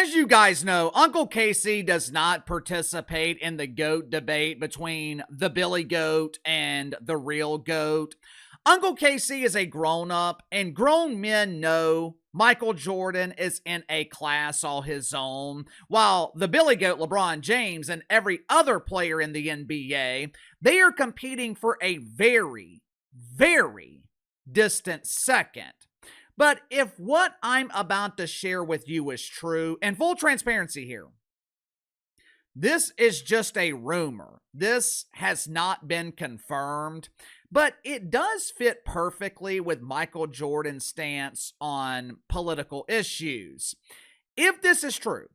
As you guys know, Uncle Casey does not participate in the GOAT debate between the Billy Goat and the real GOAT. Uncle Casey is a grown up, and grown men know Michael Jordan is in a class all his own, while the Billy Goat, LeBron James, and every other player in the NBA, they are competing for a very, very distant second. But if what I'm about to share with you is true, and full transparency here, this is just a rumor. This has not been confirmed, but it does fit perfectly with Michael Jordan's stance on political issues. If this is true,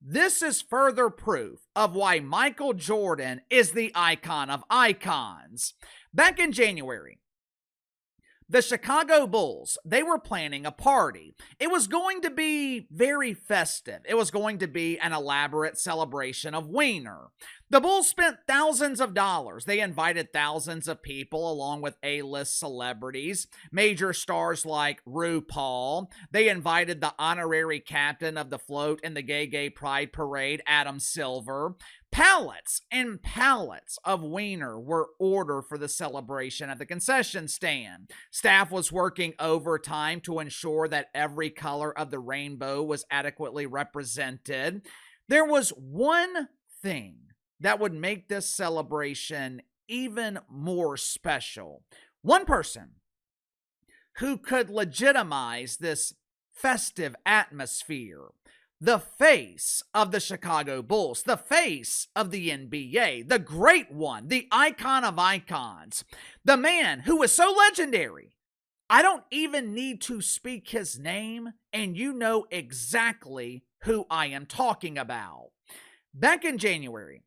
this is further proof of why Michael Jordan is the icon of icons. Back in January, the Chicago Bulls, they were planning a party. It was going to be very festive. It was going to be an elaborate celebration of Wiener. The Bulls spent thousands of dollars. They invited thousands of people along with A-list celebrities, major stars like RuPaul. They invited the honorary captain of the float in the Gay Pride Parade, Adam Silver. Pallets and pallets of Wiener were ordered for the celebration at the concession stand. Staff was working overtime to ensure that every color of the rainbow was adequately represented. There was one thing that would make this celebration even more special. One person who could legitimize this festive atmosphere. The face of the Chicago Bulls, the face of the NBA, the great one, the icon of icons, the man who was so legendary. I don't even need to speak his name, and you know exactly who I am talking about. Back in January,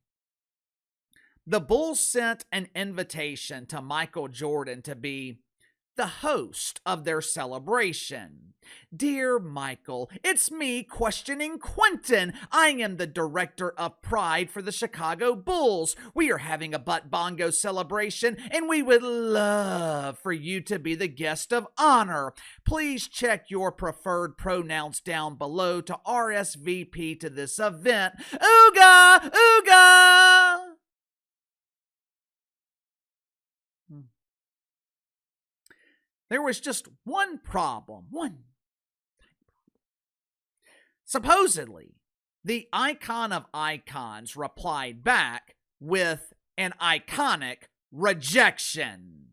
the Bulls sent an invitation to Michael Jordan to be the host of their celebration. Dear Michael, it's me questioning Quentin. I am the director of Pride for the Chicago Bulls. We are having a butt bongo celebration, and we would love for you to be the guest of honor. Please check your preferred pronouns down below to RSVP to this event. Ooga! Ooga! There was just one problem. Supposedly, the icon of icons replied back with an iconic rejection.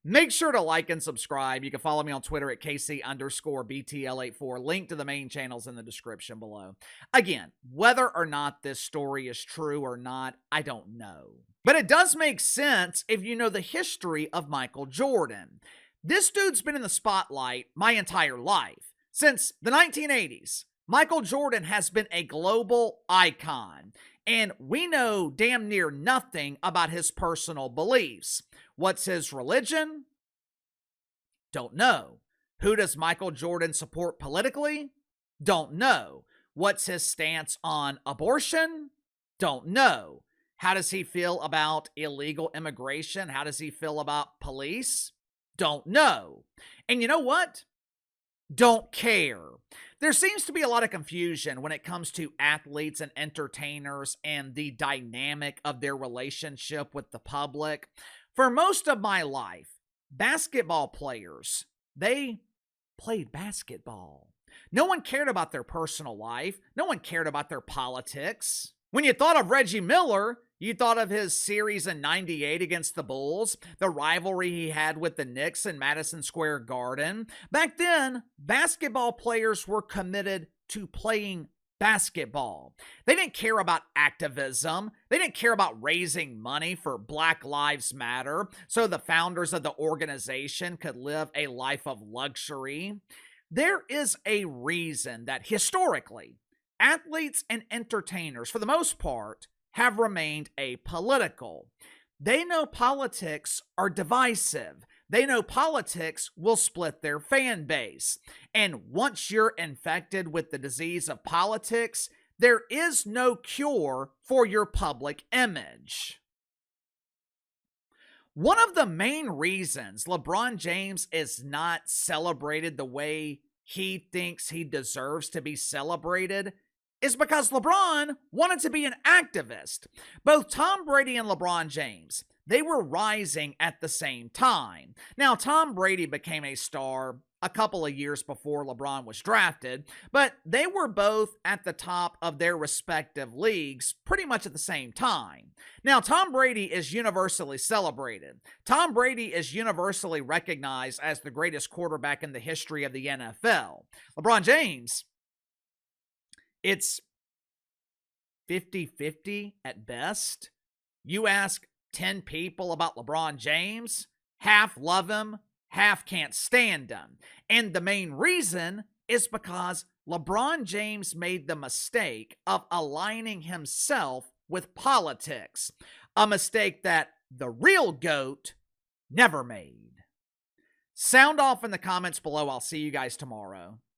Make sure to like and subscribe. You can follow me on Twitter at KC_BTL84. Link to the main channels in the description below. Again, whether or not this story is true or not, I don't know. But it does make sense if you know the history of Michael Jordan. This dude's been in the spotlight my entire life. Since the 1980s, Michael Jordan has been a global icon, and we know damn near nothing about his personal beliefs. What's his religion? Don't know. Who does Michael Jordan support politically? Don't know. What's his stance on abortion? Don't know. How does he feel about illegal immigration? How does he feel about police? Don't know. And you know what? Don't care. There seems to be a lot of confusion when it comes to athletes and entertainers and the dynamic of their relationship with the public. For most of my life, basketball players, they played basketball. No one cared about their personal life. No one cared about their politics. When you thought of Reggie Miller, you thought of his series in '98 against the Bulls, the rivalry he had with the Knicks in Madison Square Garden. Back then, basketball players were committed to playing basketball. They didn't care about activism. They didn't care about raising money for Black Lives Matter so the founders of the organization could live a life of luxury. There is a reason that historically, athletes and entertainers, for the most part, have remained apolitical. They know politics are divisive. They know politics will split their fan base. And once you're infected with the disease of politics, there is no cure for your public image. One of the main reasons LeBron James is not celebrated the way he thinks he deserves to be celebrated is because LeBron wanted to be an activist. Both Tom Brady and LeBron James, they were rising at the same time. Now, Tom Brady became a star a couple of years before LeBron was drafted, but they were both at the top of their respective leagues pretty much at the same time. Now, Tom Brady is universally celebrated. Tom Brady is universally recognized as the greatest quarterback in the history of the NFL. LeBron James, it's 50-50 at best. You ask 10 people about LeBron James, half love him, half can't stand him. And the main reason is because LeBron James made the mistake of aligning himself with politics, a mistake that the real GOAT never made. Sound off in the comments below. I'll see you guys tomorrow.